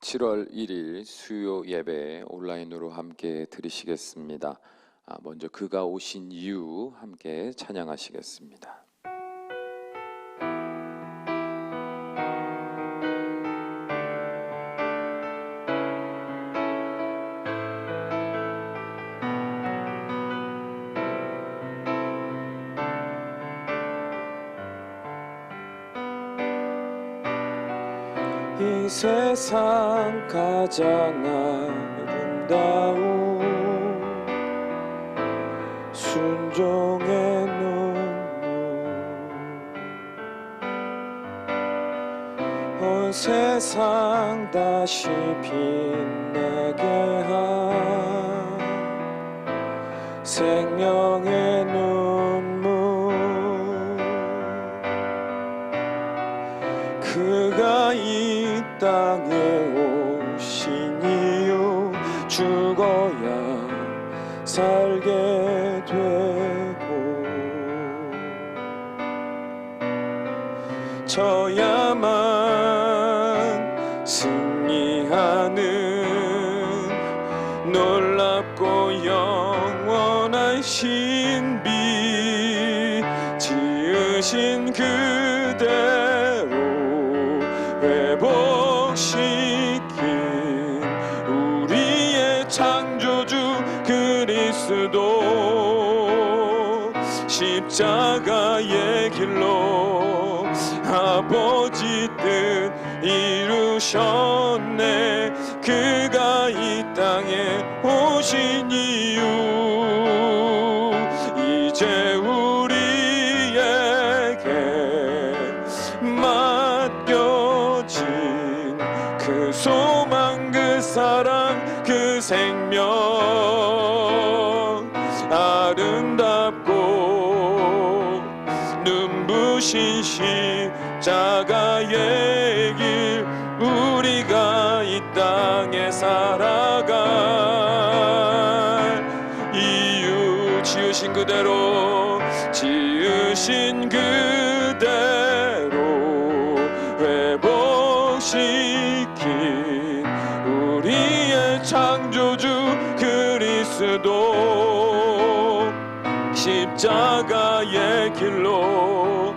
7월 1일 수요 예배 온라인으로 함께 드리시겠습니다. 먼저 그가 오신 이유 함께 찬양하시겠습니다. 이 세상 가장 아름다운 순종의 눈물, 온 세상 다시 빛나게 한 생명의 눈물, 그가 이 땅에 오신 이유, 죽어야 살게 되고 져야만 승리하는 놀랍고 영원한 신비, 지으신 그대로 회복시킨 우리의 창조주 그리스도, 십자가의 길로 아버지 뜻 이루셨네. 그가 이 땅에 오신 이유, 이제 우리에게 맡겨진 그 소망, 그 사랑, 그 생명, 아름답고 눈부신 십자가의 길, 우리가 이 땅에 살아갈 이유, 지으신 그대로, 지으신 그대로 회복시킨 우리의 창조주 그리스도, 십자가의 길로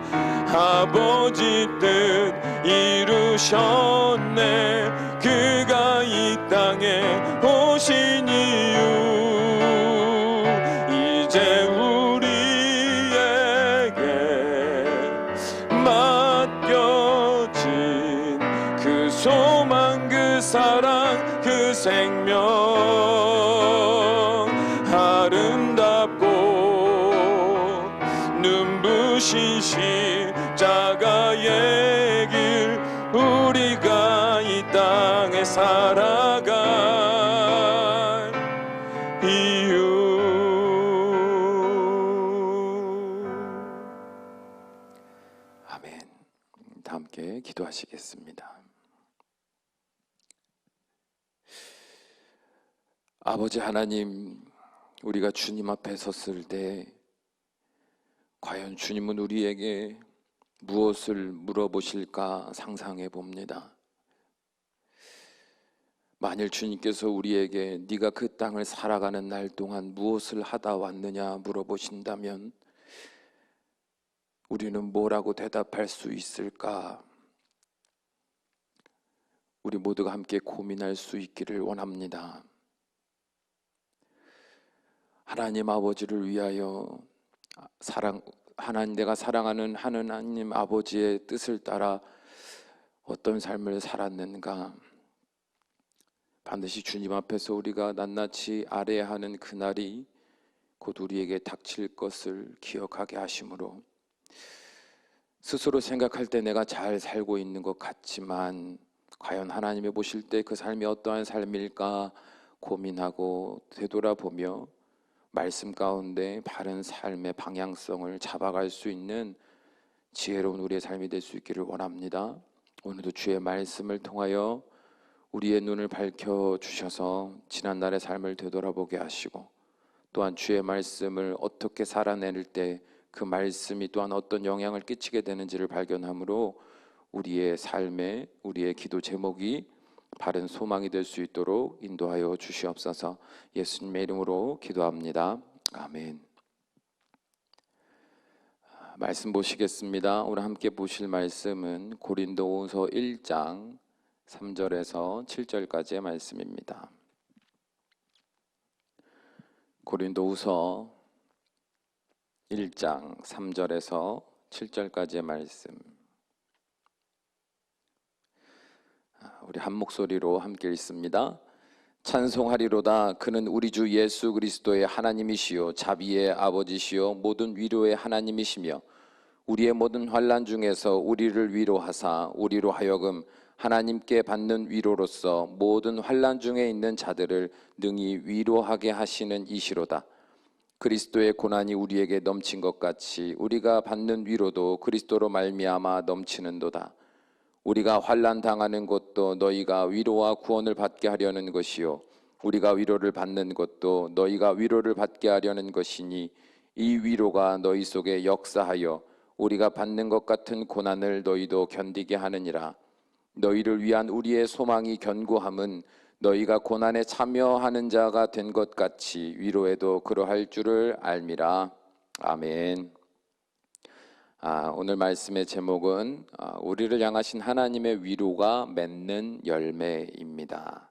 아버지 뜻 이루셨네. 그가 이 땅에 오신 이유, 이제 우리에게 맡겨진 그 소망, 그 사랑, 그 생명, 아름답고 눈부신 십자가의 길, 우리가 이 땅에 살아갈 이유. 아멘. 다 함께 기도하시겠습니다. 아버지 하나님, 우리가 주님 앞에 섰을 때 과연 주님은 우리에게 무엇을 물어보실까 상상해 봅니다. 만일 주님께서 우리에게 네가 그 땅을 살아가는 날 동안 무엇을 하다 왔느냐 물어보신다면 우리는 뭐라고 대답할 수 있을까? 우리 모두가 함께 고민할 수 있기를 원합니다. 하나님 아버지를 위하여 내가 사랑하는 하나님 아버지의 뜻을 따라 어떤 삶을 살았는가, 반드시 주님 앞에서 우리가 낱낱이 알아야 하는 그날이 곧 우리에게 닥칠 것을 기억하게 하심으로, 스스로 생각할 때 내가 잘 살고 있는 것 같지만 과연 하나님이 보실 때 그 삶이 어떠한 삶일까 고민하고 되돌아보며 말씀 가운데 바른 삶의 방향성을 잡아갈 수 있는 지혜로운 우리의 삶이 될 수 있기를 원합니다. 오늘도 주의 말씀을 통하여 우리의 눈을 밝혀주셔서 지난날의 삶을 되돌아보게 하시고, 또한 주의 말씀을 어떻게 살아낼 때 그 말씀이 또한 어떤 영향을 끼치게 되는지를 발견함으로 우리의 삶에, 우리의 기도 제목이 바른 소망이 될 수 있도록 인도하여 주시옵소서. 예수님의 이름으로 기도합니다. 아멘. 말씀 보시겠습니다. 오늘 함께 보실 말씀은 고린도후서 1장 3절에서 7절까지의 말씀입니다. 고린도후서 1장 3절에서 7절까지의 말씀, 우리 한 목소리로 함께 읽습니다. 찬송하리로다. 그는 우리 주 예수 그리스도의 하나님이시요 자비의 아버지시요 모든 위로의 하나님이시며 우리의 모든 환난 중에서 우리를 위로하사 우리로 하여금 하나님께 받는 위로로서 모든 환난 중에 있는 자들을 능히 위로하게 하시는 이시로다. 그리스도의 고난이 우리에게 넘친 것 같이 우리가 받는 위로도 그리스도로 말미암아 넘치는도다. 우리가 환난 당하는 것도 너희가 위로와 구원을 받게 하려는 것이요 우리가 위로를 받는 것도 너희가 위로를 받게 하려는 것이니 이 위로가 너희 속에 역사하여 우리가 받는 것 같은 고난을 너희도 견디게 하느니라. 너희를 위한 우리의 소망이 견고함은 너희가 고난에 참여하는 자가 된 것 같이 위로에도 그러할 줄을 알미라. 아멘. 오늘 말씀의 제목은 우리를 향하신 하나님의 위로가 맺는 열매입니다.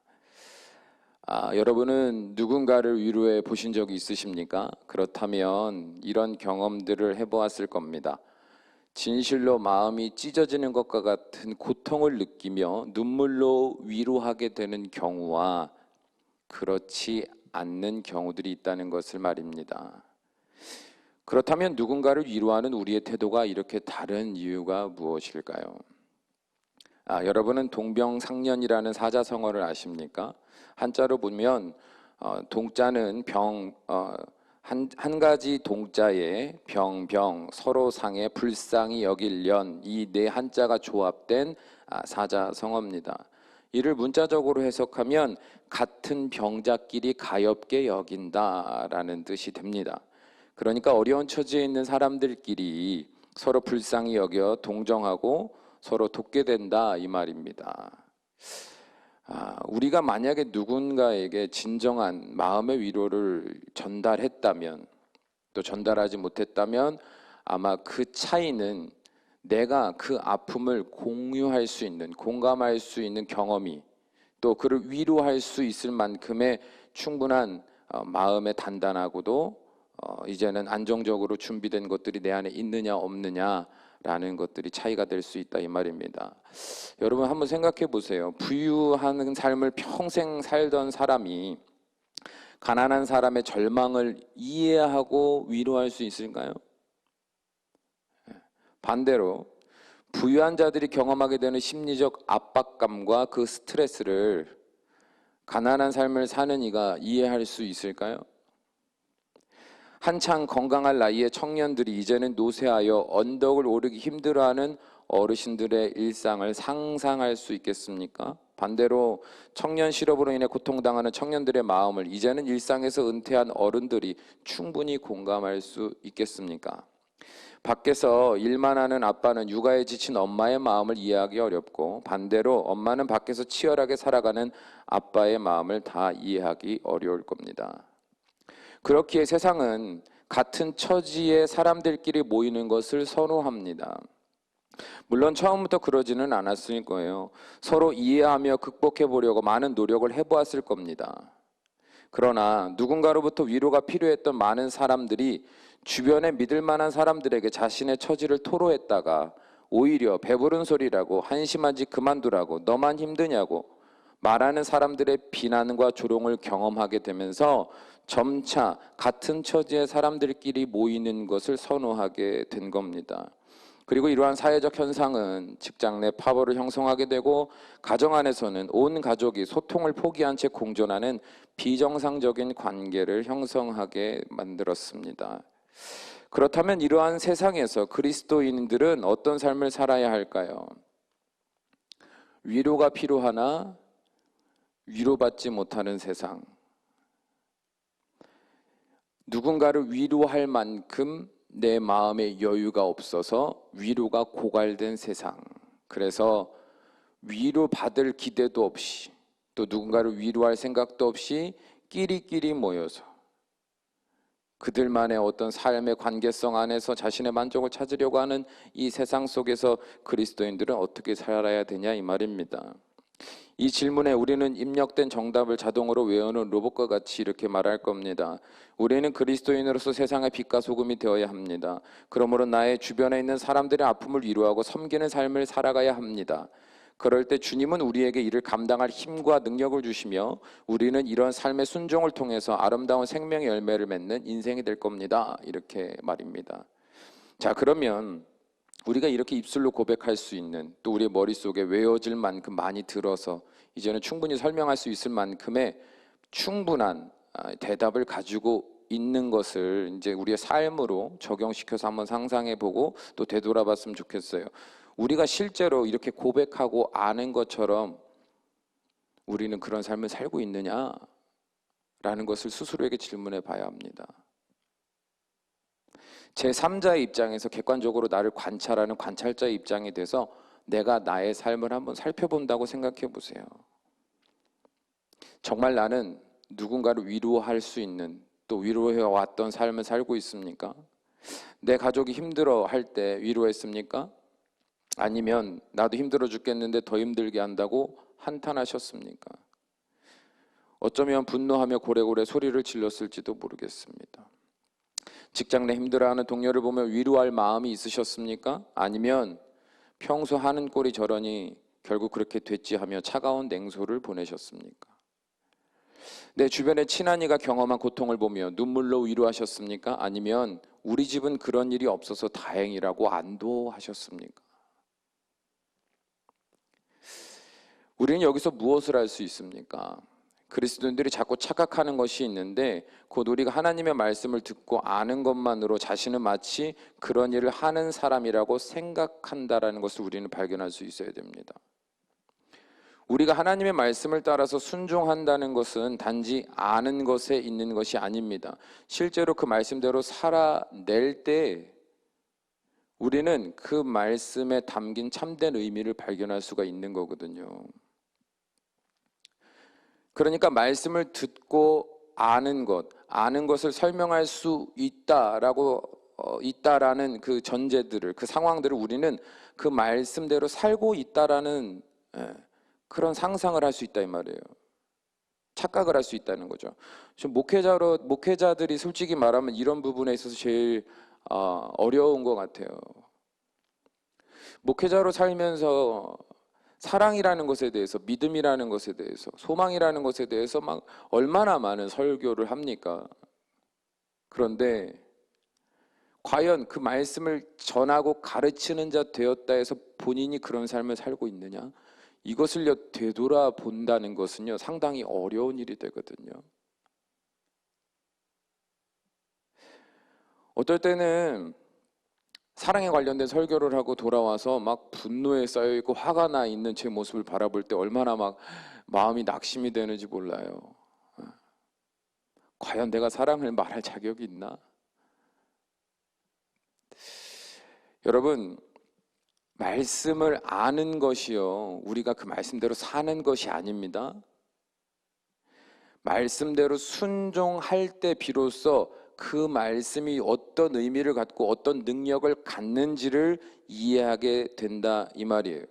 여러분은 누군가를 위로해 보신 적이 있으십니까? 그렇다면 이런 경험들을 해보았을 겁니다. 진실로 마음이 찢어지는 것과 같은 고통을 느끼며 눈물로 위로하게 되는 경우와 그렇지 않는 경우들이 있다는 것을 말입니다. 그렇다면 누군가를 위로하는 우리의 태도가 이렇게 다른 이유가 무엇일까요? 여러분은 동병상련이라는 사자성어를 아십니까? 한자로 보면 동자는 한 가지 동자에 병, 서로 상에 불쌍히 여길 연, 이 네 한자가 조합된 사자성어입니다. 이를 문자적으로 해석하면 같은 병자끼리 가엾게 여긴다라는 뜻이 됩니다. 그러니까 어려운 처지에 있는 사람들끼리 서로 불쌍히 여겨 동정하고 서로 돕게 된다 이 말입니다. 우리가 만약에 누군가에게 진정한 마음의 위로를 전달했다면 또 전달하지 못했다면 아마 그 차이는 내가 그 아픔을 공유할 수 있는, 공감할 수 있는 경험이 또 그를 위로할 수 있을 만큼의 충분한 마음의 단단하고도 이제는 안정적으로 준비된 것들이 내 안에 있느냐 없느냐라는 것들이 차이가 될 수 있다 이 말입니다. 여러분 한번 생각해 보세요. 부유한 삶을 평생 살던 사람이 가난한 사람의 절망을 이해하고 위로할 수 있을까요? 반대로 부유한 자들이 경험하게 되는 심리적 압박감과 그 스트레스를 가난한 삶을 사는 이가 이해할 수 있을까요? 한창 건강할 나이의 청년들이 이제는 노쇠하여 언덕을 오르기 힘들어하는 어르신들의 일상을 상상할 수 있겠습니까? 반대로 청년 실업으로 인해 고통당하는 청년들의 마음을 이제는 일상에서 은퇴한 어른들이 충분히 공감할 수 있겠습니까? 밖에서 일만 하는 아빠는 육아에 지친 엄마의 마음을 이해하기 어렵고 반대로 엄마는 밖에서 치열하게 살아가는 아빠의 마음을 다 이해하기 어려울 겁니다. 그렇기에 세상은 같은 처지의 사람들끼리 모이는 것을 선호합니다. 물론 처음부터 그러지는 않았을 거예요. 서로 이해하며 극복해 보려고 많은 노력을 해보았을 겁니다. 그러나 누군가로부터 위로가 필요했던 많은 사람들이 주변에 믿을 만한 사람들에게 자신의 처지를 토로했다가 오히려 배부른 소리라고 한심한 짓 그만두라고 너만 힘드냐고 말하는 사람들의 비난과 조롱을 경험하게 되면서 점차 같은 처지의 사람들끼리 모이는 것을 선호하게 된 겁니다. 그리고 이러한 사회적 현상은 직장 내 파벌을 형성하게 되고 가정 안에서는 온 가족이 소통을 포기한 채 공존하는 비정상적인 관계를 형성하게 만들었습니다. 그렇다면 이러한 세상에서 그리스도인들은 어떤 삶을 살아야 할까요? 위로가 필요하나 위로받지 못하는 세상, 누군가를 위로할 만큼 내 마음에 여유가 없어서 위로가 고갈된 세상, 그래서 위로받을 기대도 없이 또 누군가를 위로할 생각도 없이 끼리끼리 모여서 그들만의 어떤 삶의 관계성 안에서 자신의 만족을 찾으려고 하는 이 세상 속에서 그리스도인들은 어떻게 살아야 되냐 이 말입니다. 이 질문에 우리는 입력된 정답을 자동으로 외우는 로봇과 같이 이렇게 말할 겁니다. 우리는 그리스도인으로서 세상의 빛과 소금이 되어야 합니다. 그러므로 나의 주변에 있는 사람들의 아픔을 위로하고 섬기는 삶을 살아가야 합니다. 그럴 때 주님은 우리에게 이를 감당할 힘과 능력을 주시며 우리는 이런 삶의 순종을 통해서 아름다운 생명의 열매를 맺는 인생이 될 겁니다. 이렇게 말입니다. 자, 그러면 우리가 이렇게 입술로 고백할 수 있는, 또 우리의 머릿속에 외워질 만큼 많이 들어서 이제는 충분히 설명할 수 있을 만큼의 충분한 대답을 가지고 있는 것을 이제 우리의 삶으로 적용시켜서 한번 상상해 보고 또 되돌아봤으면 좋겠어요. 우리가 실제로 이렇게 고백하고 아는 것처럼 우리는 그런 삶을 살고 있느냐라는 것을 스스로에게 질문해 봐야 합니다. 제3자의 입장에서 객관적으로 나를 관찰하는 관찰자의 입장이 돼서 내가 나의 삶을 한번 살펴본다고 생각해 보세요. 정말 나는 누군가를 위로할 수 있는, 또 위로해 왔던 삶을 살고 있습니까? 내 가족이 힘들어 할 때 위로했습니까? 아니면 나도 힘들어 죽겠는데 더 힘들게 한다고 한탄하셨습니까? 어쩌면 분노하며 고래고래 소리를 질렀을지도 모르겠습니다. 직장 내 힘들어하는 동료를 보며 위로할 마음이 있으셨습니까? 아니면 평소 하는 꼴이 저러니 결국 그렇게 됐지 하며 차가운 냉소를 보내셨습니까? 내 주변에 친한 이가 경험한 고통을 보며 눈물로 위로하셨습니까? 아니면 우리 집은 그런 일이 없어서 다행이라고 안도하셨습니까? 우리는 여기서 무엇을 할 수 있습니까? 그리스도인들이 자꾸 착각하는 것이 있는데 곧 우리가 하나님의 말씀을 듣고 아는 것만으로 자신은 마치 그런 일을 하는 사람이라고 생각한다라는 것을 우리는 발견할 수 있어야 됩니다. 우리가 하나님의 말씀을 따라서 순종한다는 것은 단지 아는 것에 있는 것이 아닙니다. 실제로 그 말씀대로 살아낼 때 우리는 그 말씀에 담긴 참된 의미를 발견할 수가 있는 거거든요. 그러니까 말씀을 듣고 아는 것을 설명할 수 있다라는 그 전제들을, 그 상황들을 우리는 그 말씀대로 살고 있다라는 그런 상상을 할 수 있다 이 말이에요. 착각을 할 수 있다는 거죠. 지금 목회자들이 솔직히 말하면 이런 부분에 있어서 제일 어려운 것 같아요. 목회자로 살면서 사랑이라는 것에 대해서, 믿음이라는 것에 대해서, 소망이라는 것에 대해서 막 얼마나 많은 설교를 합니까? 그런데 과연 그 말씀을 전하고 가르치는 자 되었다 해서 본인이 그런 삶을 살고 있느냐? 이것을 되돌아본다는 것은요, 상당히 어려운 일이 되거든요. 어떨 때는 사랑에 관련된 설교를 하고 돌아와서 막 분노에 쌓여있고 화가 나 있는 제 모습을 바라볼 때 얼마나 막 마음이 낙심이 되는지 몰라요. 과연 내가 사랑을 말할 자격이 있나? 여러분, 말씀을 아는 것이요, 우리가 그 말씀대로 사는 것이 아닙니다. 말씀대로 순종할 때 비로소 그 말씀이 어떤 의미를 갖고 어떤 능력을 갖는지를 이해하게 된다 이 말이에요.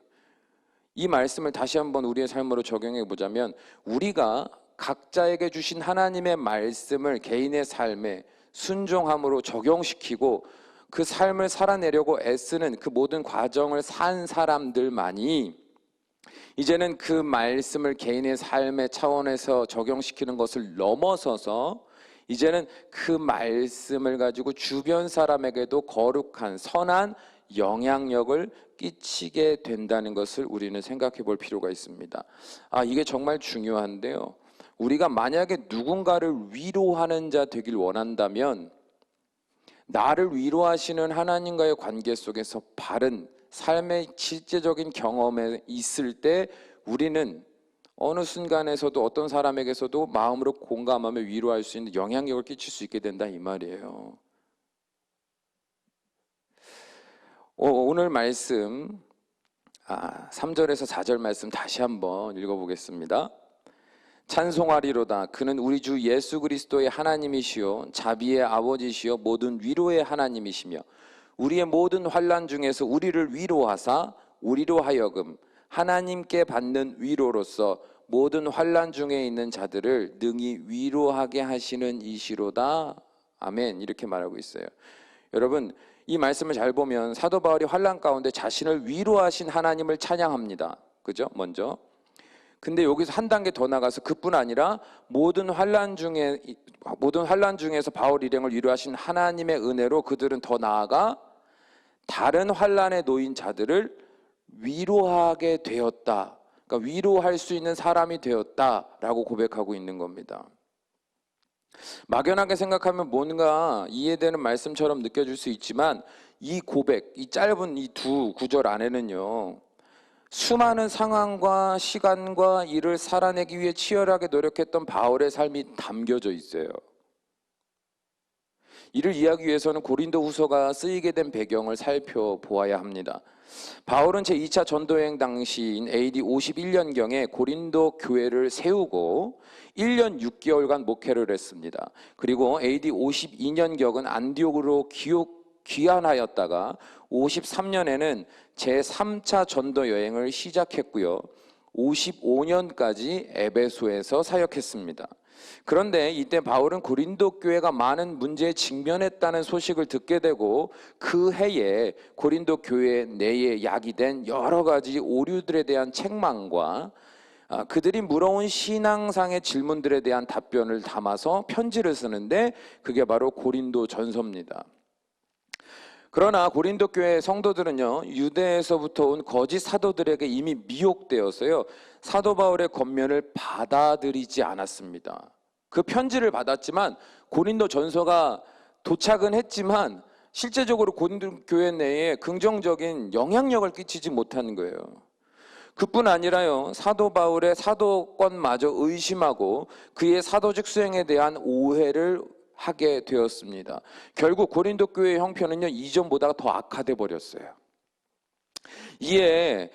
이 말씀을 다시 한번 우리의 삶으로 적용해 보자면 우리가 각자에게 주신 하나님의 말씀을 개인의 삶에 순종함으로 적용시키고 그 삶을 살아내려고 애쓰는 그 모든 과정을 산 사람들만이 이제는 그 말씀을 개인의 삶의 차원에서 적용시키는 것을 넘어서서 이제는 그 말씀을 가지고 주변 사람에게도 거룩한 선한 영향력을 끼치게 된다는 것을 우리는 생각해 볼 필요가 있습니다. 이게 정말 중요한데요. 우리가 만약에 누군가를 위로하는 자 되길 원한다면 나를 위로하시는 하나님과의 관계 속에서 바른 삶의 실제적인 경험에 있을 때 우리는 어느 순간에서도 어떤 사람에게서도 마음으로 공감하며 위로할 수 있는 영향력을 끼칠 수 있게 된다 이 말이에요. 오늘 말씀 3절에서 4절 말씀 다시 한번 읽어보겠습니다. 찬송하리로다. 그는 우리 주 예수 그리스도의 하나님이시요 자비의 아버지시요 모든 위로의 하나님이시며 우리의 모든 환난 중에서 우리를 위로하사 우리로 하여금 하나님께 받는 위로로서 모든 환난 중에 있는 자들을 능히 위로하게 하시는 이시로다. 아멘. 이렇게 말하고 있어요. 여러분, 이 말씀을 잘 보면 사도 바울이 환난 가운데 자신을 위로하신 하나님을 찬양합니다. 그죠? 먼저. 근데 여기서 한 단계 더 나가서 그뿐 아니라 모든 환난 중에서 바울 일행을 위로하신 하나님의 은혜로 그들은 더 나아가 다른 환난에 놓인 자들을 위로하게 되었다. 그러니까 위로할 수 있는 사람이 되었다라고 고백하고 있는 겁니다. 막연하게 생각하면 뭔가 이해되는 말씀처럼 느껴질 수 있지만 이 고백, 이 짧은 이 두 구절 안에는요, 수많은 상황과 시간과 일을 살아내기 위해 치열하게 노력했던 바울의 삶이 담겨져 있어요. 이를 이해하기 위해서는 고린도후서가 쓰이게 된 배경을 살펴보아야 합니다. 바울은 제2차 전도여행 당시인 AD 51년경에 고린도 교회를 세우고 1년 6개월간 목회를 했습니다. 그리고 AD 52년경은 안디옥으로 귀환하였다가 53년에는 제3차 전도 여행을 시작했고요. 55년까지 에베소에서 사역했습니다. 그런데 이때 바울은 고린도 교회가 많은 문제에 직면했다는 소식을 듣게 되고 그 해에 고린도 교회 내에 야기된 여러 가지 오류들에 대한 책망과 그들이 물어온 신앙상의 질문들에 대한 답변을 담아서 편지를 쓰는데 그게 바로 고린도 전서입니다. 그러나 고린도 교회 성도들은요, 유대에서부터 온 거짓 사도들에게 이미 미혹되었어요. 사도 바울의 권면을 받아들이지 않았습니다. 그 편지를 받았지만 고린도 전서가 도착은 했지만 실제적으로 고린도 교회 내에 긍정적인 영향력을 끼치지 못한 거예요. 그뿐 아니라요, 사도 바울의 사도권마저 의심하고 그의 사도직 수행에 대한 오해를 하게 되었습니다. 결국 고린도 교회의 형편은요, 이전보다 더 악화돼 버렸어요. 이에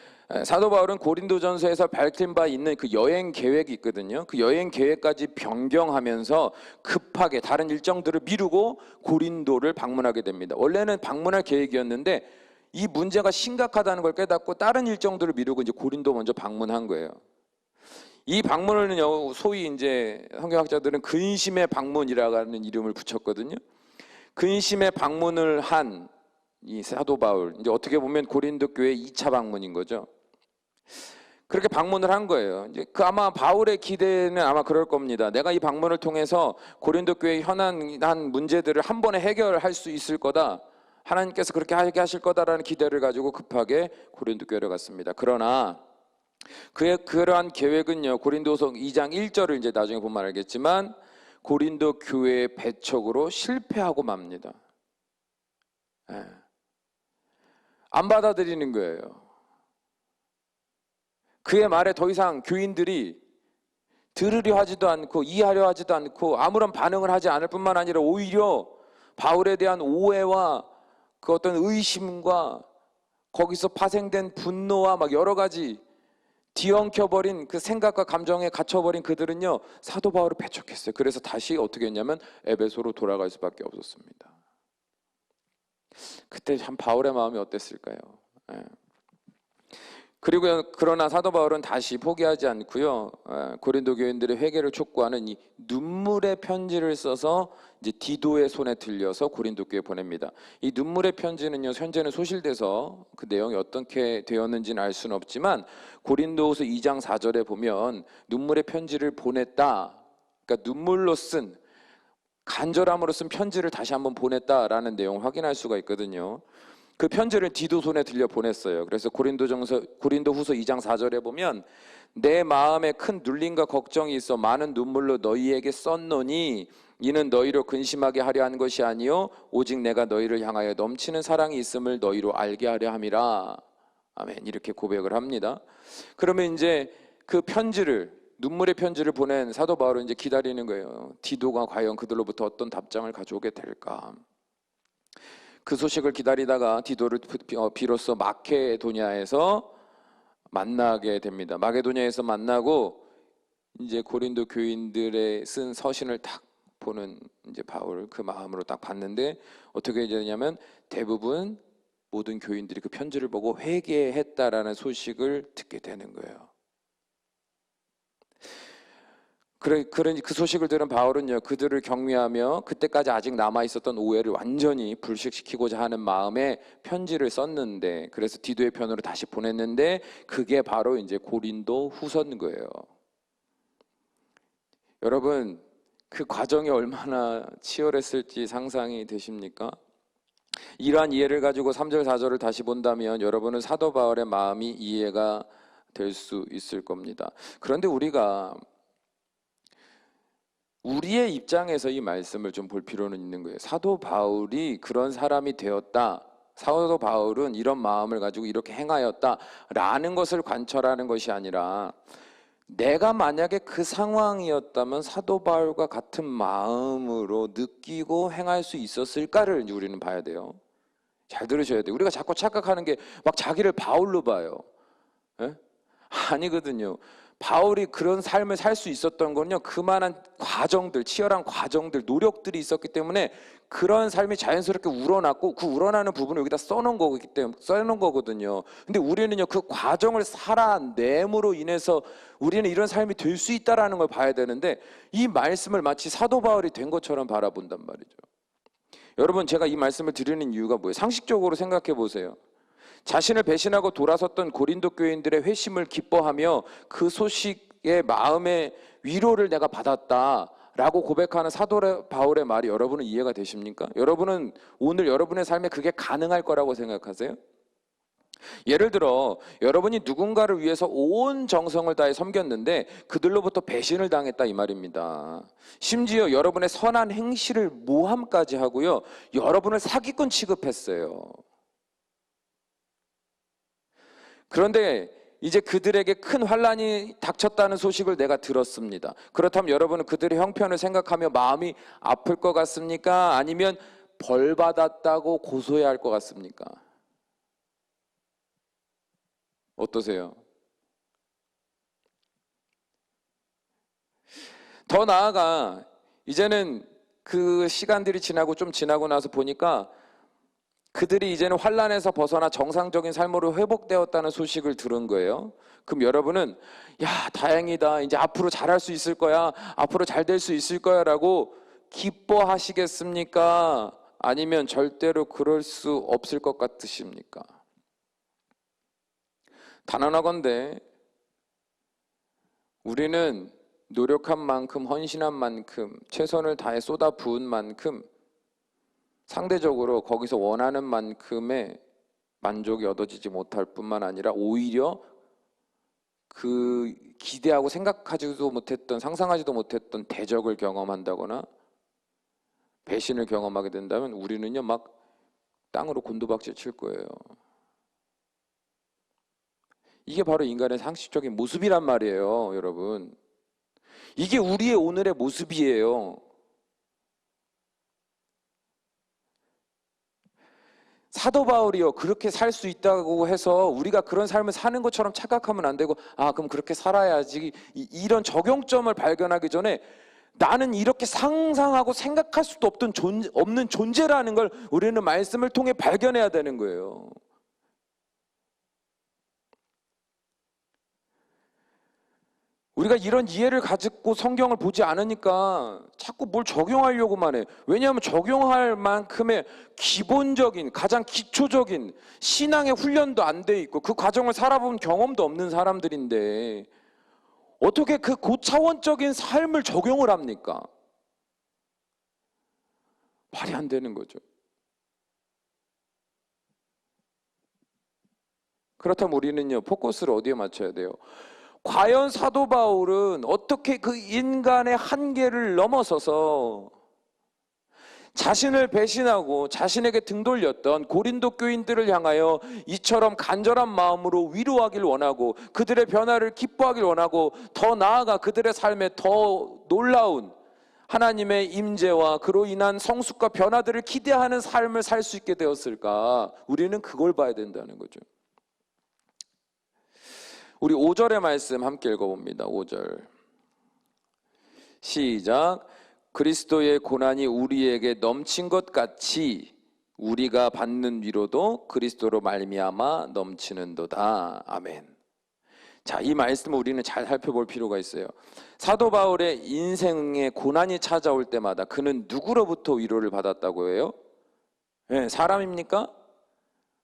사도 바울은 고린도전서에서 밝힌 바 있는 그 여행 계획이 있거든요. 그 여행 계획까지 변경하면서 급하게 다른 일정들을 미루고 고린도를 방문하게 됩니다. 원래는 방문할 계획이었는데 이 문제가 심각하다는 걸 깨닫고 다른 일정들을 미루고 이제 고린도 먼저 방문한 거예요. 이 방문을요, 소위 이제 성경학자들은 근심의 방문이라는 이름을 붙였거든요. 근심의 방문을 한 이 사도 바울, 이제 어떻게 보면 고린도 교회 2차 방문인 거죠. 그렇게 방문을 한 거예요. 이제 그 아마 바울의 기대는 아마 그럴 겁니다. 내가 이 방문을 통해서 고린도 교회의 현안한 문제들을 한 번에 해결할 수 있을 거다. 하나님께서 그렇게 하게 하실 거다라는 기대를 가지고 급하게 고린도 교회로 갔습니다. 그러나 그의 그러한 계획은요, 고린도서 2장 1절을 이제 나중에 보면 알겠지만 고린도 교회의 배척으로 실패하고 맙니다. 안 받아들이는 거예요. 그의 말에 더 이상 교인들이 들으려 하지도 않고 이해하려 하지도 않고 아무런 반응을 하지 않을 뿐만 아니라 오히려 바울에 대한 오해와 그 어떤 의심과 거기서 파생된 분노와 막 여러 가지 뒤엉켜버린 그 생각과 감정에 갇혀버린 그들은요, 사도 바울을 배척했어요. 그래서 다시 어떻게 했냐면 에베소로 돌아갈 수밖에 없었습니다. 그때 참 바울의 마음이 어땠을까요? 그리고 그러나 사도 바울은 다시 포기하지 않고요, 고린도 교인들의 회개를 촉구하는 이 눈물의 편지를 써서 이제 디도의 손에 들려서 고린도 교회에 보냅니다. 이 눈물의 편지는요, 현재는 소실돼서 그 내용이 어떻게 되었는지는 알 수는 없지만 고린도후서 2장 4절에 보면 눈물의 편지를 보냈다, 그러니까 눈물로 쓴, 간절함으로 쓴 편지를 다시 한번 보냈다라는 내용을 확인할 수가 있거든요. 그 편지를 디도 손에 들려 보냈어요. 그래서 고린도후서 2장 4절에 보면 내 마음에 큰 눌림과 걱정이 있어 많은 눈물로 너희에게 썼노니 이는 너희로 근심하게 하려 하는 것이 아니요 오직 내가 너희를 향하여 넘치는 사랑이 있음을 너희로 알게 하려 함이라. 아멘. 이렇게 고백을 합니다. 그러면 이제 그 편지를, 눈물의 편지를 보낸 사도 바울은 이제 기다리는 거예요. 디도가 과연 그들로부터 어떤 답장을 가져오게 될까? 그 소식을 기다리다가 디도를 비로소 마케도냐에서 만나게 됩니다. 마게도냐에서 만나고 이제 고린도 교인들의 쓴 서신을 딱 보는 이제 바울 그 마음으로 딱 봤는데 어떻게 되냐면 대부분 모든 교인들이 그 편지를 보고 회개했다라는 소식을 듣게 되는 거예요. 그러니 그 소식을 들은 바울은요, 그들을 격려하며 그때까지 아직 남아있었던 오해를 완전히 불식시키고자 하는 마음에 편지를 썼는데, 그래서 디도의 편으로 다시 보냈는데, 그게 바로 이제 고린도 후서인 거예요. 여러분, 그 과정이 얼마나 치열했을지 상상이 되십니까? 이러한 이해를 가지고 3절, 4절을 다시 본다면 여러분은 사도 바울의 마음이 이해가 될 수 있을 겁니다. 그런데 우리의 입장에서 이 말씀을 좀 볼 필요는 있는 거예요. 사도 바울이 그런 사람이 되었다, 사도 바울은 이런 마음을 가지고 이렇게 행하였다라는 것을 관철하는 것이 아니라, 내가 만약에 그 상황이었다면 사도 바울과 같은 마음으로 느끼고 행할 수 있었을까를 우리는 봐야 돼요. 잘 들으셔야 돼요. 우리가 자꾸 착각하는 게 막 자기를 바울로 봐요. 예? 아니거든요. 바울이 그런 삶을 살 수 있었던 건요, 그만한 과정들, 치열한 과정들, 노력들이 있었기 때문에 그런 삶이 자연스럽게 우러났고, 그 우러나는 부분을 여기다 써놓은 거거든요. 근데 우리는요, 그 과정을 살아냄으로 인해서 우리는 이런 삶이 될 수 있다라는 걸 봐야 되는데, 이 말씀을 마치 사도 바울이 된 것처럼 바라본단 말이죠. 여러분, 제가 이 말씀을 드리는 이유가 뭐예요? 상식적으로 생각해 보세요. 자신을 배신하고 돌아섰던 고린도 교인들의 회심을 기뻐하며 그 소식의 마음의 위로를 내가 받았다라고 고백하는 사도 바울의 말이 여러분은 이해가 되십니까? 여러분은 오늘 여러분의 삶에 그게 가능할 거라고 생각하세요? 예를 들어 여러분이 누군가를 위해서 온 정성을 다해 섬겼는데 그들로부터 배신을 당했다 이 말입니다. 심지어 여러분의 선한 행실을 모함까지 하고요, 여러분을 사기꾼 취급했어요. 그런데 이제 그들에게 큰 환난이 닥쳤다는 소식을 내가 들었습니다. 그렇다면 여러분은 그들의 형편을 생각하며 마음이 아플 것 같습니까? 아니면 벌 받았다고 고소해야 할 것 같습니까? 어떠세요? 더 나아가 이제는 그 시간들이 좀 지나고 나서 보니까 그들이 이제는 환난에서 벗어나 정상적인 삶으로 회복되었다는 소식을 들은 거예요. 그럼 여러분은 야, 다행이다, 이제 앞으로 잘할 수 있을 거야, 앞으로 잘 될 수 있을 거야 라고 기뻐하시겠습니까? 아니면 절대로 그럴 수 없을 것 같으십니까? 단언하건대 우리는 노력한 만큼, 헌신한 만큼, 최선을 다해 쏟아 부은 만큼 상대적으로 거기서 원하는 만큼의 만족이 얻어지지 못할 뿐만 아니라 오히려 그 기대하고 생각하지도 못했던, 상상하지도 못했던 대적을 경험한다거나 배신을 경험하게 된다면 우리는요, 막 땅으로 곤두박질 칠 거예요. 이게 바로 인간의 상식적인 모습이란 말이에요, 여러분. 이게 우리의 오늘의 모습이에요. 사도 바울이요, 그렇게 살 수 있다고 해서 우리가 그런 삶을 사는 것처럼 착각하면 안 되고, 아, 그럼 그렇게 살아야지, 이런 적용점을 발견하기 전에 나는 이렇게 상상하고 생각할 수도 없는 존재라는 걸 우리는 말씀을 통해 발견해야 되는 거예요. 우리가 이런 이해를 가지고 성경을 보지 않으니까 자꾸 뭘 적용하려고만 해. 왜냐하면 적용할 만큼의 기본적인, 가장 기초적인 신앙의 훈련도 안 돼 있고 그 과정을 살아본 경험도 없는 사람들인데 어떻게 그 고차원적인 삶을 적용을 합니까? 말이 안 되는 거죠. 그렇다면 우리는요, 포커스를 어디에 맞춰야 돼요? 과연 사도 바울은 어떻게 그 인간의 한계를 넘어서서 자신을 배신하고 자신에게 등 돌렸던 고린도 교인들을 향하여 이처럼 간절한 마음으로 위로하길 원하고 그들의 변화를 기뻐하길 원하고 더 나아가 그들의 삶에 더 놀라운 하나님의 임재와 그로 인한 성숙과 변화들을 기대하는 삶을 살 수 있게 되었을까? 우리는 그걸 봐야 된다는 거죠. 우리 5절의 말씀 함께 읽어봅니다. 5절. 시작. 그리스도의 고난이 우리에게 넘친 것 같이 우리가 받는 위로도 그리스도로 말미암아 넘치는도다. 아멘. 자, 이 말씀을 우리는 잘 살펴볼 필요가 있어요. 사도 바울의 인생에 고난이 찾아올 때마다 그는 누구로부터 위로를 받았다고 해요? 네, 사람입니까?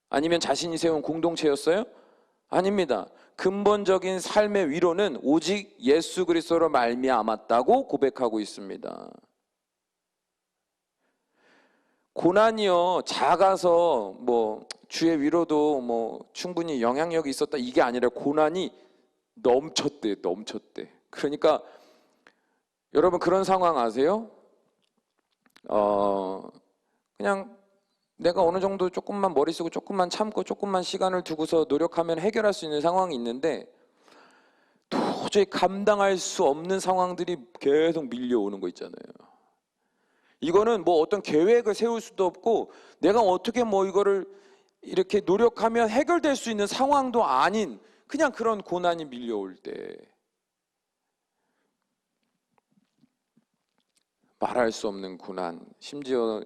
아니면 자신이 세운 공동체였어요? 아닙니다. 근본적인 삶의 위로는 오직 예수 그리스도로 말미암았다고 고백하고 있습니다. 고난이요, 작아서 주의 위로도 충분히 영향력이 있었다 이게 아니라 고난이 넘쳤대. 그러니까 여러분 그런 상황 아세요? 그냥 내가 어느 정도 조금만 머리 쓰고 조금만 참고 조금만 시간을 두고서 노력하면 해결할 수 있는 상황이 있는데 도저히 감당할 수 없는 상황들이 계속 밀려오는 거 있잖아요. 이거는 어떤 계획을 세울 수도 없고 내가 어떻게 이거를 이렇게 노력하면 해결될 수 있는 상황도 아닌 그냥 그런 고난이 밀려올 때 말할 수 없는 고난, 심지어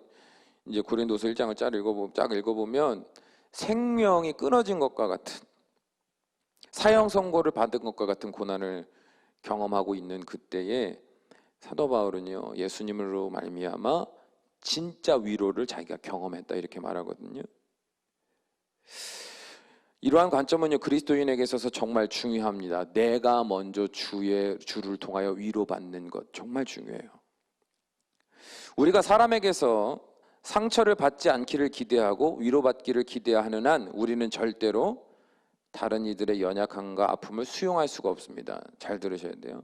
이제 고린도서 1장을 쫙 읽어보면 생명이 끊어진 것과 같은 사형 선고를 받은 것과 같은 고난을 경험하고 있는 그때에 사도 바울은요 예수님으로 말미암아 진짜 위로를 자기가 경험했다 이렇게 말하거든요. 이러한 관점은요 그리스도인에게 있어서 정말 중요합니다. 내가 먼저 주를 통하여 위로받는 것 정말 중요해요. 우리가 사람에게서 상처를 받지 않기를 기대하고 위로받기를 기대하는 한 우리는 절대로 다른 이들의 연약함과 아픔을 수용할 수가 없습니다. 잘 들으셔야 돼요.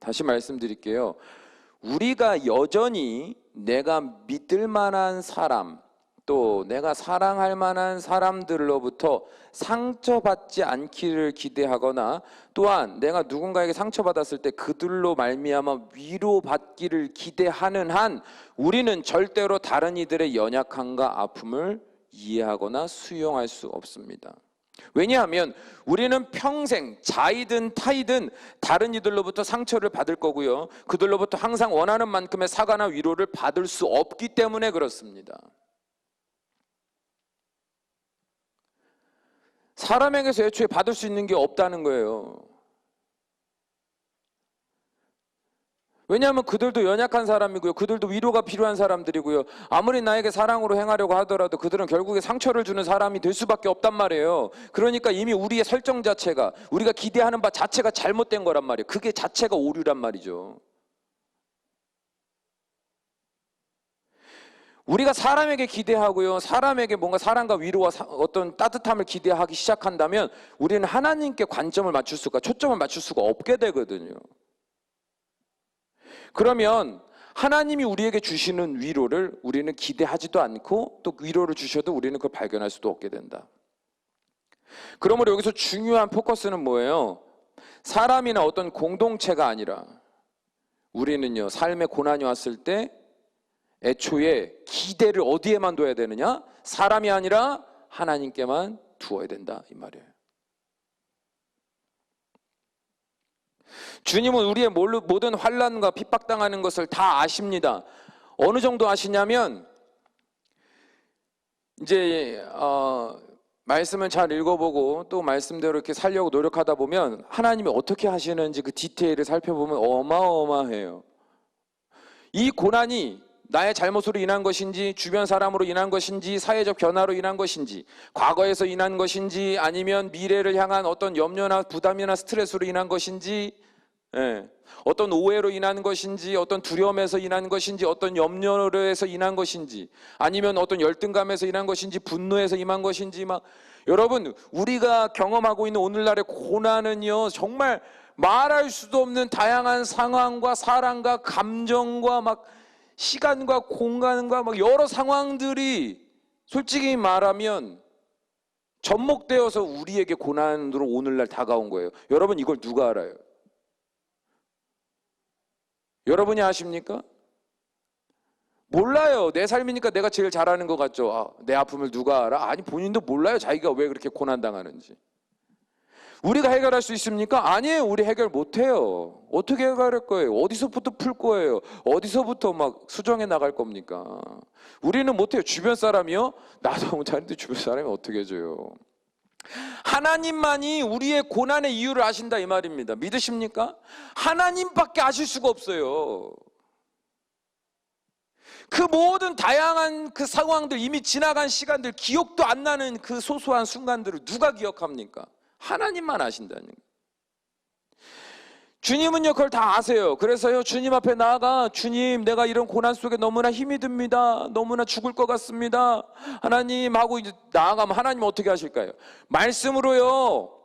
다시 말씀드릴게요. 우리가 여전히 내가 믿을 만한 사람 또 내가 사랑할 만한 사람들로부터 상처받지 않기를 기대하거나 또한 내가 누군가에게 상처받았을 때 그들로 말미암아 위로받기를 기대하는 한 우리는 절대로 다른 이들의 연약함과 아픔을 이해하거나 수용할 수 없습니다. 왜냐하면 우리는 평생 자이든 타이든 다른 이들로부터 상처를 받을 거고요 그들로부터 항상 원하는 만큼의 사과나 위로를 받을 수 없기 때문에 그렇습니다. 사람에게서 애초에 받을 수 있는 게 없다는 거예요. 왜냐하면 그들도 연약한 사람이고요 그들도 위로가 필요한 사람들이고요 아무리 나에게 사랑으로 행하려고 하더라도 그들은 결국에 상처를 주는 사람이 될 수밖에 없단 말이에요. 그러니까 이미 우리의 설정 자체가 우리가 기대하는 바 자체가 잘못된 거란 말이에요. 그게 자체가 오류란 말이죠. 우리가 사람에게 기대하고요 사람에게 뭔가 사랑과 위로와 어떤 따뜻함을 기대하기 시작한다면 우리는 하나님께 관점을 맞출 수가 초점을 맞출 수가 없게 되거든요. 그러면 하나님이 우리에게 주시는 위로를 우리는 기대하지도 않고 또 위로를 주셔도 우리는 그걸 발견할 수도 없게 된다. 그러므로 여기서 중요한 포커스는 뭐예요? 사람이나 어떤 공동체가 아니라 우리는요 삶의 고난이 왔을 때 애초에 기대를 어디에만 둬야 되느냐? 사람이 아니라 하나님께만 두어야 된다 이 말이에요. 주님은 우리의 모든 환난과 핍박당하는 것을 다 아십니다. 어느 정도 아시냐면 이제 말씀을 잘 읽어보고 또 말씀대로 이렇게 살려고 노력하다 보면 하나님이 어떻게 하시는지 그 디테일을 살펴보면 어마어마해요. 이 고난이 나의 잘못으로 인한 것인지 주변 사람으로 인한 것인지 사회적 변화로 인한 것인지 과거에서 인한 것인지 아니면 미래를 향한 어떤 염려나 부담이나 스트레스로 인한 것인지 어떤 오해로 인한 것인지 어떤 두려움에서 인한 것인지 어떤 염려로 해서 인한 것인지 아니면 어떤 열등감에서 인한 것인지 분노에서 임한 것인지 여러분 우리가 경험하고 있는 오늘날의 고난은요 정말 말할 수도 없는 다양한 상황과 사랑과 감정과 시간과 공간과 여러 상황들이 솔직히 말하면 접목되어서 우리에게 고난으로 오늘날 다가온 거예요. 여러분 이걸 누가 알아요? 여러분이 아십니까? 몰라요. 내 삶이니까 내가 제일 잘하는 것 같죠. 내 아픔을 누가 알아? 아니 본인도 몰라요. 자기가 왜 그렇게 고난당하는지. 우리가 해결할 수 있습니까? 아니에요. 우리 해결 못해요. 어떻게 해결할 거예요? 어디서부터 풀 거예요? 어디서부터 막 수정해 나갈 겁니까? 우리는 못해요. 주변 사람이요? 나도 못하는데 주변 사람이 어떻게 해줘요? 하나님만이 우리의 고난의 이유를 아신다 이 말입니다. 믿으십니까? 하나님밖에 아실 수가 없어요. 그 모든 다양한 그 상황들, 이미 지나간 시간들, 기억도 안 나는 그 소소한 순간들을 누가 기억합니까? 하나님만 아신다는 거예요. 주님은요 그걸 다 아세요. 그래서요 주님 앞에 나아가, 주님 내가 이런 고난 속에 너무나 힘이 듭니다. 너무나 죽을 것 같습니다. 하나님 하고 이제 나아가면 하나님 어떻게 하실까요? 말씀으로요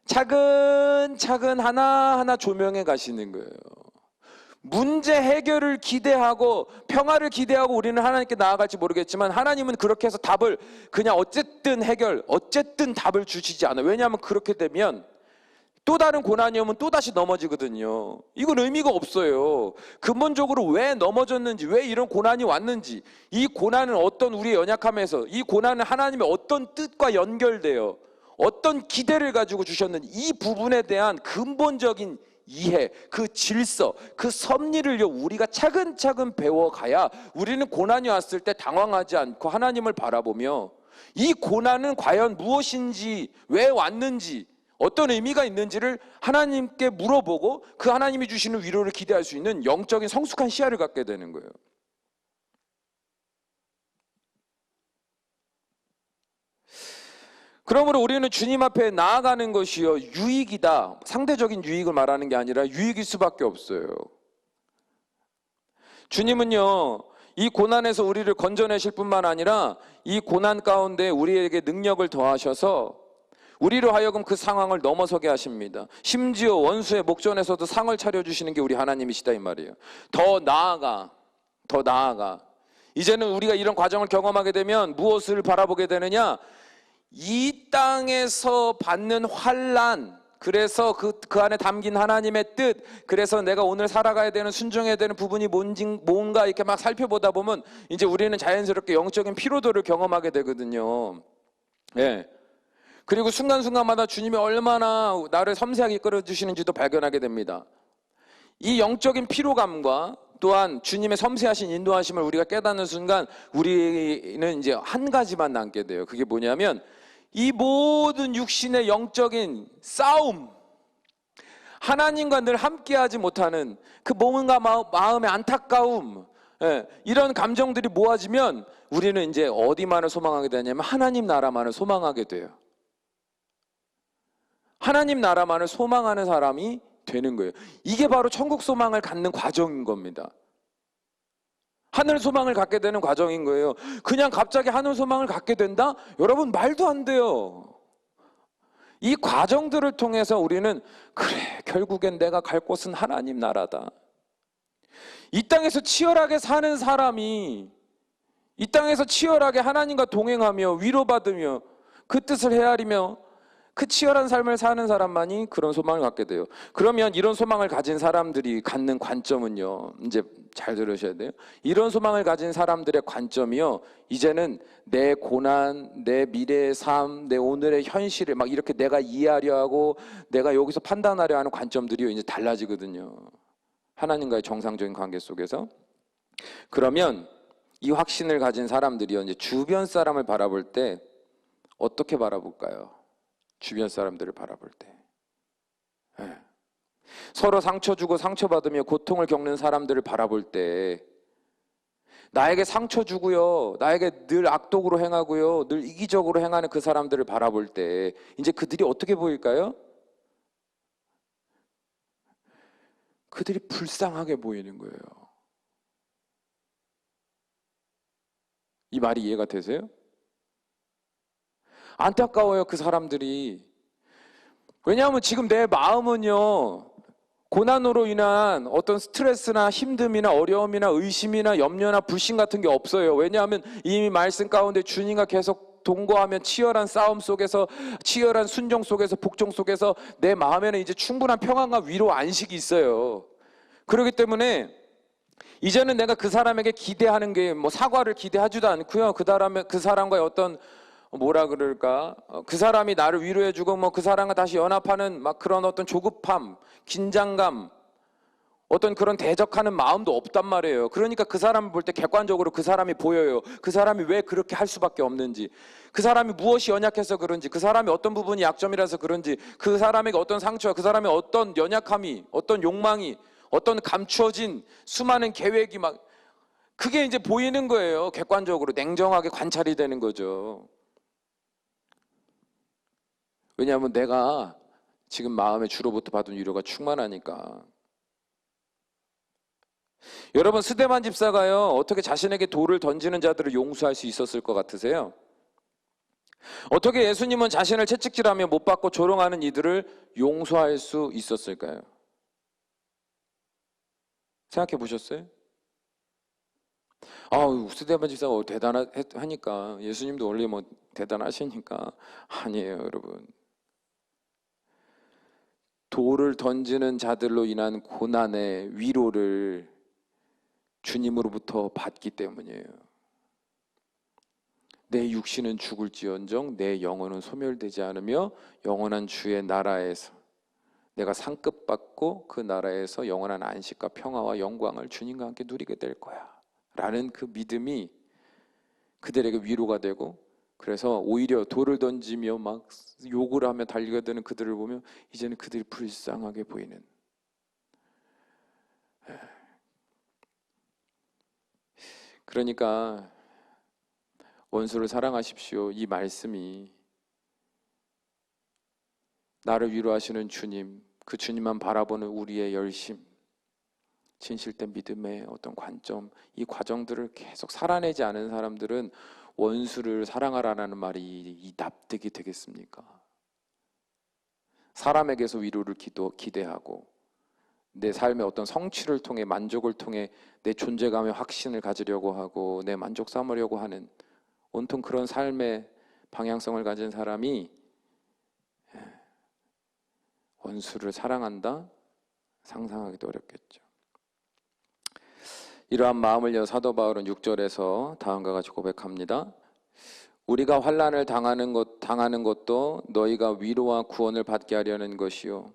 차근차근 하나하나 조명해 가시는 거예요. 문제 해결을 기대하고 평화를 기대하고 우리는 하나님께 나아갈지 모르겠지만, 하나님은 그렇게 해서 답을 그냥 어쨌든 해결, 어쨌든 답을 주시지 않아요. 왜냐하면 그렇게 되면 또 다른 고난이 오면 또다시 넘어지거든요. 이건 의미가 없어요. 근본적으로 왜 넘어졌는지, 왜 이런 고난이 왔는지, 이 고난은 어떤 우리의 연약함에서, 이 고난은 하나님의 어떤 뜻과 연결돼요, 어떤 기대를 가지고 주셨는지, 이 부분에 대한 근본적인 이해, 그 질서, 그 섭리를 우리가 차근차근 배워가야 우리는 고난이 왔을 때 당황하지 않고 하나님을 바라보며 이 고난은 과연 무엇인지, 왜 왔는지, 어떤 의미가 있는지를 하나님께 물어보고 그 하나님이 주시는 위로를 기대할 수 있는 영적인 성숙한 시야를 갖게 되는 거예요. 그러므로 우리는 주님 앞에 나아가는 것이요 유익이다, 상대적인 유익을 말하는 게 아니라 유익일 수밖에 없어요. 주님은요 이 고난에서 우리를 건져내실 뿐만 아니라 이 고난 가운데 우리에게 능력을 더하셔서 우리로 하여금 그 상황을 넘어서게 하십니다. 심지어 원수의 목전에서도 상을 차려주시는 게 우리 하나님이시다 이 말이에요. 더 나아가 이제는 우리가 이런 과정을 경험하게 되면 무엇을 바라보게 되느냐, 이 땅에서 받는 환난, 그래서 그 안에 담긴 하나님의 뜻, 그래서 내가 오늘 살아가야 되는, 순종해야 되는 부분이 뭔가 이렇게 막 살펴보다 보면 이제 우리는 자연스럽게 영적인 피로도를 경험하게 되거든요. 예. 그리고 순간순간마다 주님이 얼마나 나를 섬세하게 이끌어 주시는지도 발견하게 됩니다. 이 영적인 피로감과 또한 주님의 섬세하신 인도하심을 우리가 깨닫는 순간 우리는 이제 한 가지만 남게 돼요. 그게 뭐냐면 이 모든 육신의 영적인 싸움, 하나님과 늘 함께하지 못하는 그 뭔가 마음의 안타까움, 이런 감정들이 모아지면 우리는 이제 어디만을 소망하게 되냐면 하나님 나라만을 소망하게 돼요. 하나님 나라만을 소망하는 사람이 되는 거예요. 이게 바로 천국 소망을 갖는 과정인 겁니다. 하늘 소망을 갖게 되는 과정인 거예요. 그냥 갑자기 하늘 소망을 갖게 된다? 여러분 말도 안 돼요. 이 과정들을 통해서 우리는 그래, 결국엔 내가 갈 곳은 하나님 나라다. 이 땅에서 치열하게 사는 사람이 이 땅에서 치열하게 하나님과 동행하며 위로받으며 그 뜻을 헤아리며 그 치열한 삶을 사는 사람만이 그런 소망을 갖게 돼요. 그러면 이런 소망을 가진 사람들이 갖는 관점은요, 이제 잘 들으셔야 돼요. 이런 소망을 가진 사람들의 관점이요, 이제는 내 고난, 내 미래의 삶, 내 오늘의 현실을 막 이렇게 내가 이해하려 하고 내가 여기서 판단하려 하는 관점들이요 이제 달라지거든요. 하나님과의 정상적인 관계 속에서. 그러면 이 확신을 가진 사람들이요 이제 주변 사람을 바라볼 때 어떻게 바라볼까요? 주변 사람들을 바라볼 때, 서로 상처 주고 상처받으며 고통을 겪는 사람들을 바라볼 때, 나에게 상처 주고요, 나에게 늘 악독으로 행하고요, 늘 이기적으로 행하는 그 사람들을 바라볼 때 이제 그들이 어떻게 보일까요? 그들이 불쌍하게 보이는 거예요. 이 말이 이해가 되세요? 안타까워요, 그 사람들이. 왜냐하면 지금 내 마음은요, 고난으로 인한 어떤 스트레스나 힘듦이나 어려움이나 의심이나 염려나 불신 같은 게 없어요. 왜냐하면 이미 말씀 가운데 주님과 계속 동거하며 치열한 싸움 속에서, 치열한 순종 속에서, 복종 속에서 내 마음에는 이제 충분한 평안과 위로, 안식이 있어요. 그렇기 때문에 이제는 내가 그 사람에게 기대하는 게 뭐 사과를 기대하지도 않고요, 그 사람과의 어떤 뭐라 그럴까? 그 사람이 나를 위로해주고 뭐 그 사람과 다시 연합하는 막 그런 어떤 조급함, 긴장감, 어떤 그런 대적하는 마음도 없단 말이에요. 그러니까 그 사람을 볼 때 객관적으로 그 사람이 보여요. 그 사람이 왜 그렇게 할 수밖에 없는지, 그 사람이 무엇이 연약해서 그런지, 그 사람이 어떤 부분이 약점이라서 그런지, 그 사람에게 어떤 상처, 그 사람의 어떤 연약함이, 어떤 욕망이, 어떤 감추어진 수많은 계획이 막 그게 이제 보이는 거예요. 객관적으로 냉정하게 관찰이 되는 거죠. 왜냐하면 내가 지금 마음에 주로부터 받은 위로가 충만하니까. 여러분, 스데반 집사가요, 어떻게 자신에게 돌을 던지는 자들을 용서할 수 있었을 것 같으세요? 어떻게 예수님은 자신을 채찍질하며 못 박고 조롱하는 이들을 용서할 수 있었을까요? 생각해 보셨어요? 아우, 스데반 집사가 대단하니까, 예수님도 원래 뭐 대단하시니까. 아니에요, 여러분. 돌을 던지는 자들로 인한 고난의 위로를 주님으로부터 받기 때문이에요. 내 육신은 죽을지언정 내 영혼은 소멸되지 않으며 영원한 주의 나라에서 내가 상급 받고 그 나라에서 영원한 안식과 평화와 영광을 주님과 함께 누리게 될 거야 라는 그 믿음이 그들에게 위로가 되고, 그래서 오히려 돌을 던지며 막 욕을 하며 달려드는 그들을 보면 이제는 그들이 불쌍하게 보이는. 그러니까 원수를 사랑하십시오, 이 말씀이 나를 위로하시는 주님, 그 주님만 바라보는 우리의 열심, 진실된 믿음의 어떤 관점, 이 과정들을 계속 살아내지 않은 사람들은 원수를 사랑하라는 말이 이 납득이 되겠습니까? 사람에게서 위로를 기대하고 내 삶의 어떤 성취를 통해, 만족을 통해 내 존재감의 확신을 가지려고 하고 내 만족 삼으려고 하는 온통 그런 삶의 방향성을 가진 사람이 원수를 사랑한다? 상상하기도 어렵겠죠. 이러한 마음을 사도 바울은 6절에서 다음과 같이 고백합니다. 우리가 환난을 당하는 것도 너희가 위로와 구원을 받게 하려는 것이요,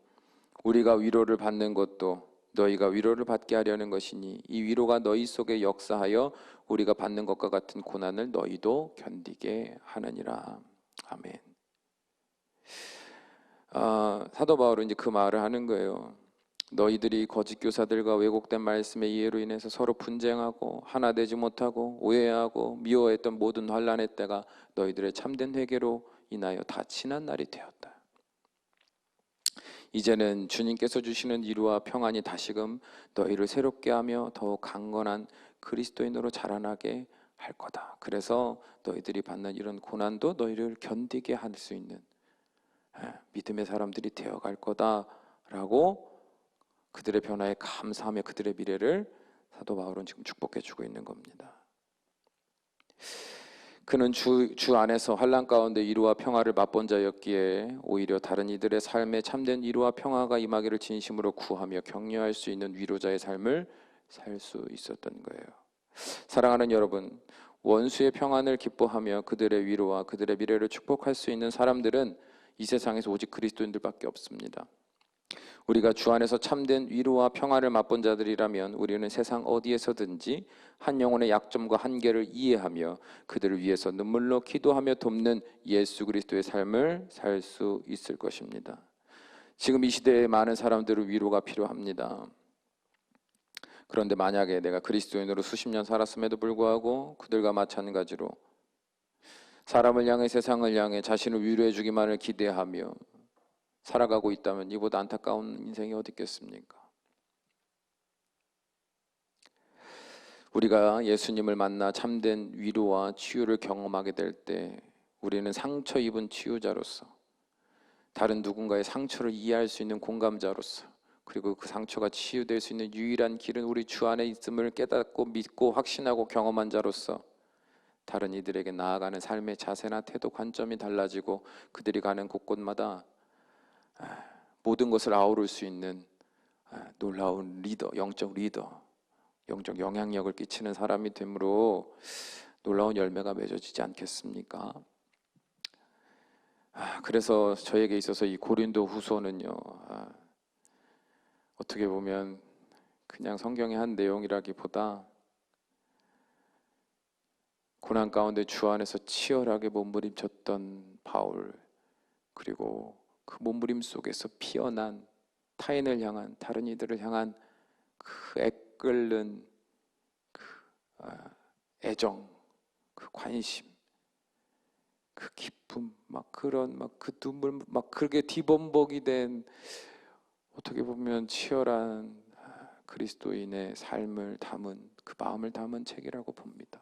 우리가 위로를 받는 것도 너희가 위로를 받게 하려는 것이니 이 위로가 너희 속에 역사하여 우리가 받는 것과 같은 고난을 너희도 견디게 하느니라. 아멘. 사도 바울은 이제 그 말을 하는 거예요. 너희들이 거짓 교사들과 왜곡된 말씀의 이해로 인해서 서로 분쟁하고 하나 되지 못하고 오해하고 미워했던 모든 환난의 때가 너희들의 참된 회개로 인하여 다 지난 날이 되었다. 이제는 주님께서 주시는 위로와 평안이 다시금 너희를 새롭게 하며 더욱 강건한 그리스도인으로 자라나게 할 거다. 그래서 너희들이 받는 이런 고난도 너희를 견디게 할 수 있는 믿음의 사람들이 되어갈 거다라고 그들의 변화에 감사하며 그들의 미래를 사도 바울은 지금 축복해 주고 있는 겁니다. 그는 주 안에서 환난 가운데 위로와 평화를 맛본 자였기에 오히려 다른 이들의 삶에 참된 위로와 평화가 임하기를 진심으로 구하며 격려할 수 있는 위로자의 삶을 살 수 있었던 거예요. 사랑하는 여러분, 원수의 평안을 기뻐하며 그들의 위로와 그들의 미래를 축복할 수 있는 사람들은 이 세상에서 오직 그리스도인들밖에 없습니다. 우리가 주 안에서 참된 위로와 평안을 맛본 자들이라면 우리는 세상 어디에서든지 한 영혼의 약점과 한계를 이해하며 그들을 위해서 눈물로 기도하며 돕는 예수 그리스도의 삶을 살 수 있을 것입니다. 지금 이 시대에 많은 사람들의 위로가 필요합니다. 그런데 만약에 내가 그리스도인으로 수십 년 살았음에도 불구하고 그들과 마찬가지로 사람을 향해 세상을 향해 자신을 위로해 주기만을 기대하며 살아가고 있다면 이보다 안타까운 인생이 어디 있겠습니까? 우리가 예수님을 만나 참된 위로와 치유를 경험하게 될 때 우리는 상처 입은 치유자로서, 다른 누군가의 상처를 이해할 수 있는 공감자로서, 그리고 그 상처가 치유될 수 있는 유일한 길은 우리 주 안에 있음을 깨닫고 믿고 확신하고 경험한 자로서 다른 이들에게 나아가는 삶의 자세나 태도, 관점이 달라지고 그들이 가는 곳곳마다 모든 것을 아우를 수 있는 놀라운 리더, 영적 영향력을 끼치는 사람이 되므로 놀라운 열매가 맺어지지 않겠습니까? 그래서 저에게 있어서 이 고린도 후서는요, 어떻게 보면 그냥 성경의 한 내용이라기보다 고난 가운데 주 안에서 치열하게 몸부림쳤던 바울, 그리고 그 몸부림 속에서 피어난 타인을 향한, 다른 이들을 향한 그 애끓는 그 애정, 그 관심, 그 기쁨, 막 그런 그 눈물, 막 그렇게 뒤범벅이 된, 어떻게 보면 치열한 그리스도인의 삶을 담은, 그 마음을 담은 책이라고 봅니다.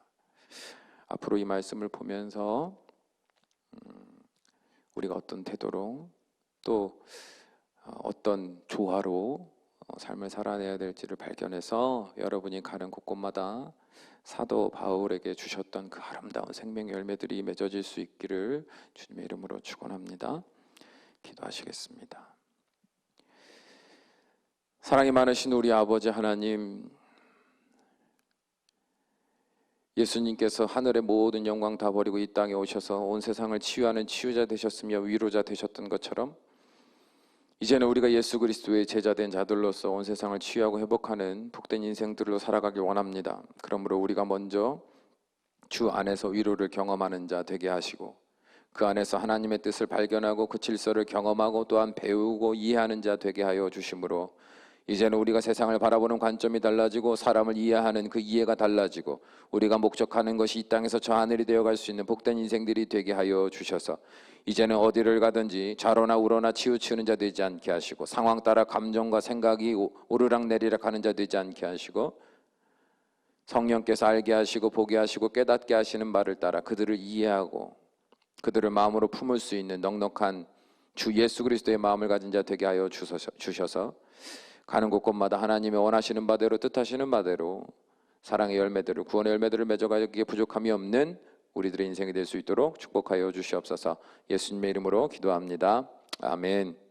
앞으로 이 말씀을 보면서 우리가 어떤 태도로, 또 어떤 조화로 삶을 살아내야 될지를 발견해서 여러분이 가는 곳곳마다 사도 바울에게 주셨던 그 아름다운 생명의 열매들이 맺어질 수 있기를 주님의 이름으로 축원합니다. 기도하시겠습니다. 사랑이 많으신 우리 아버지 하나님, 예수님께서 하늘의 모든 영광 다 버리고 이 땅에 오셔서 온 세상을 치유하는 치유자 되셨으며 위로자 되셨던 것처럼, 이제는 우리가 예수 그리스도의 제자된 자들로서 온 세상을 치유하고 회복하는 복된 인생들로 살아가길 원합니다. 그러므로 우리가 먼저 주 안에서 위로를 경험하는 자 되게 하시고, 그 안에서 하나님의 뜻을 발견하고 그 질서를 경험하고 또한 배우고 이해하는 자 되게 하여 주심으로, 이제는 우리가 세상을 바라보는 관점이 달라지고 사람을 이해하는 그 이해가 달라지고 우리가 목적하는 것이 이 땅에서 저 하늘이 되어갈 수 있는 복된 인생들이 되게 하여 주셔서, 이제는 어디를 가든지 좌로나 우로나 치우치는 자 되지 않게 하시고, 상황 따라 감정과 생각이 오르락내리락 하는 자 되지 않게 하시고, 성령께서 알게 하시고 보게 하시고 깨닫게 하시는 말을 따라 그들을 이해하고 그들을 마음으로 품을 수 있는 넉넉한 주 예수 그리스도의 마음을 가진 자 되게 하여 주셔서 가는 곳곳마다 하나님의 원하시는 바대로, 뜻하시는 바대로 사랑의 열매들을, 구원의 열매들을 맺어가기에 부족함이 없는 우리들의 인생이 될 수 있도록 축복하여 주시옵소서. 예수님의 이름으로 기도합니다. 아멘.